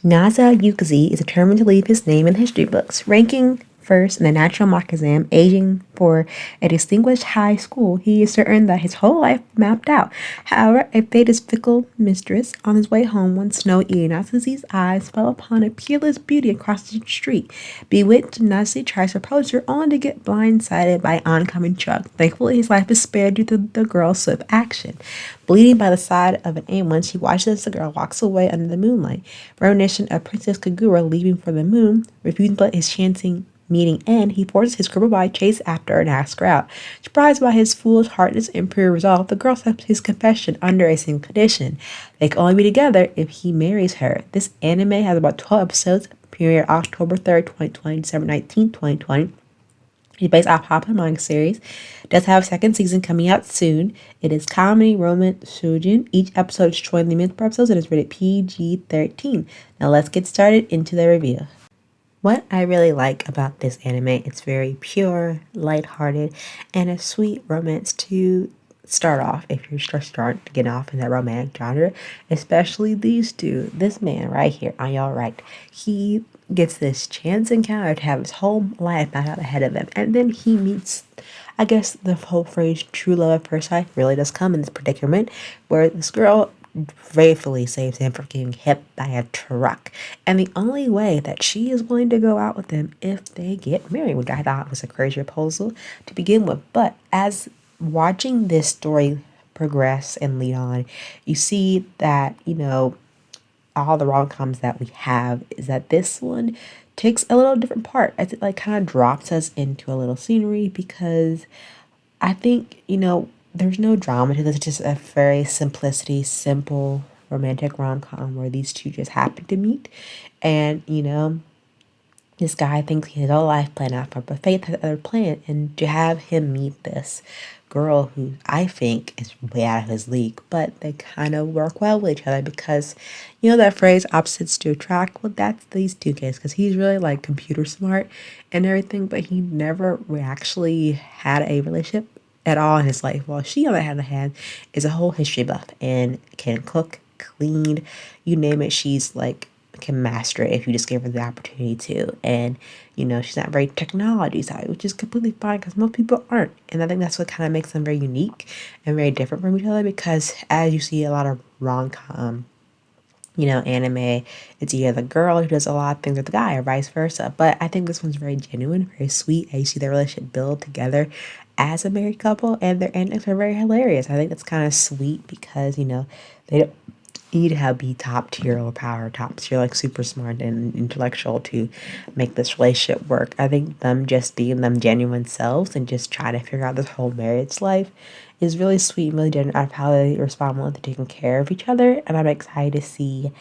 Nasa Yukazi is determined to leave his name in history books, ranking first in the national mock exam, aging for a distinguished high school. He is certain that his whole life mapped out. However, a fate is fickle mistress. On his way home one snowy evening, Nasi's eyes fell upon a peerless beauty across the street. Bewitched, Nasi tries to approach her only to get blindsided by an oncoming truck. Thankfully, his life is spared due to the girl's swift action. Bleeding by the side of an ambulance, he watches as the girl walks away under the moonlight. Reminiscent of Princess Kagura leaving for the moon, refusing to let his chancing meeting end, he forces his crippled body chase after her and asks her out. Surprised by his foolish heartness and pure resolve, the girl accepts his confession under a single condition. They can only be together if he marries her. This anime has about 12 episodes, premiered October 3rd, 2020, December 19th, 2020. It's based off popular manga series. It does have a second season coming out soon. It is comedy, romance, shoujo. Each episode is 20 minutes per episode and is rated PG-13. Now let's get started into the review. What I really like about this anime, it's very pure, lighthearted, and a sweet romance to start off if you're just starting to get off in that romantic genre, especially these two. This man right here on your right, he gets this chance encounter to have his whole life mapped out ahead of him, and then he meets, I guess the whole phrase true love at first sight really does come in this predicament where this girl gratefully saves him from getting hit by a truck. And the only way that she is willing to go out with him if they get married, which I thought was a crazy proposal to begin with. But as watching this story progress and lead on, you see that, all the rom-coms that we have is that this one takes a little different part as it like kind of drops us into a little scenery because I think, there's no drama to this. It's just a very simple romantic rom-com where these two just happen to meet. And, this guy thinks he has all life planned out for him, but Faith has other plan. And to have him meet this girl who I think is way out of his league, but they kind of work well with each other because, that phrase opposites to attract, well, that's these two kids because he's really like computer smart and everything, but he never actually had a relationship at all in his life. While she, on the other hand, is a whole history buff and can cook, clean, you name it. She's like can master it if you just give her the opportunity to. And she's not very technology side, which is completely fine because most people aren't. And I think that's what kind of makes them very unique and very different from each other because as you see a lot of rom-com anime, it's either the girl who does a lot of things with the guy or vice versa. But I think this one's very genuine, very sweet. And you see their relationship build together as a married couple, and their endings are very hilarious. I think that's kind of sweet because, they don't need to be top tier or power, top tier, like super smart and intellectual to make this relationship work. I think them just being them genuine selves and just trying to figure out this whole marriage life is really sweet and really genuine out of how they respond well to taking care of each other. And I'm excited to see,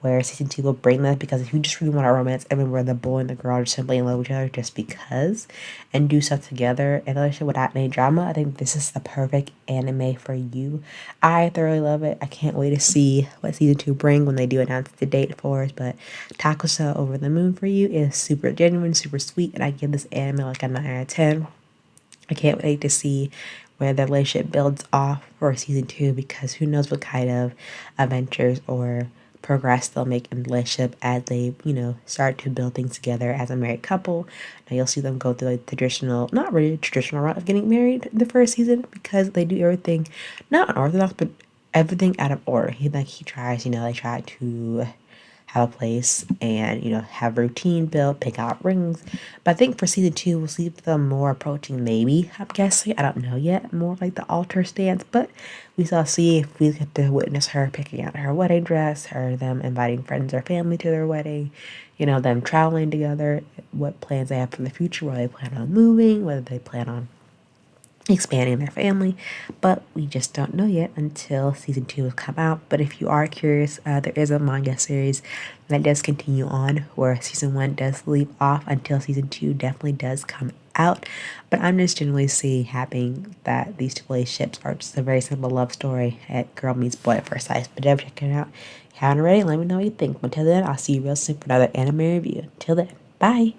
where season 2 will bring that because if you just really want a romance, I mean, where the boy and the girl are simply in love with each other just because and do stuff together and relationship without any drama, I think this is the perfect anime for you. I thoroughly love it. I can't wait to see what season 2 bring when they do announce the date for us. But Takusa Over the Moon for You is super genuine, super sweet, and I give this anime like a 9 out of 10. I can't wait to see where the relationship builds off for season 2 because who knows what kind of adventures or progress they'll make in the relationship as they, start to build things together as a married couple. Now you'll see them go through like traditional, not really traditional route of getting married in the first season because they do everything not unorthodox, but everything out of order. He tries, they try to have a place and have a routine built, pick out rings. But I think for season 2 we'll see them more approaching, maybe I'm guessing, I don't know yet, more like the altar stance. But we shall see if we get to witness her picking out her wedding dress, them inviting friends or family to their wedding, them traveling together, what plans they have for the future, whether they plan on moving, whether they plan on expanding their family, but we just don't know yet until season 2 has come out. But if you are curious, there is a manga series that does continue on where season 1 does leave off until season 2 definitely does come out. But I'm just generally seeing happening that these two relationships are just a very simple love story at girl meets boy at first sight. But definitely check it out. If you haven't already, let me know what you think. Until then, I'll see you real soon for another anime review. Until then, bye.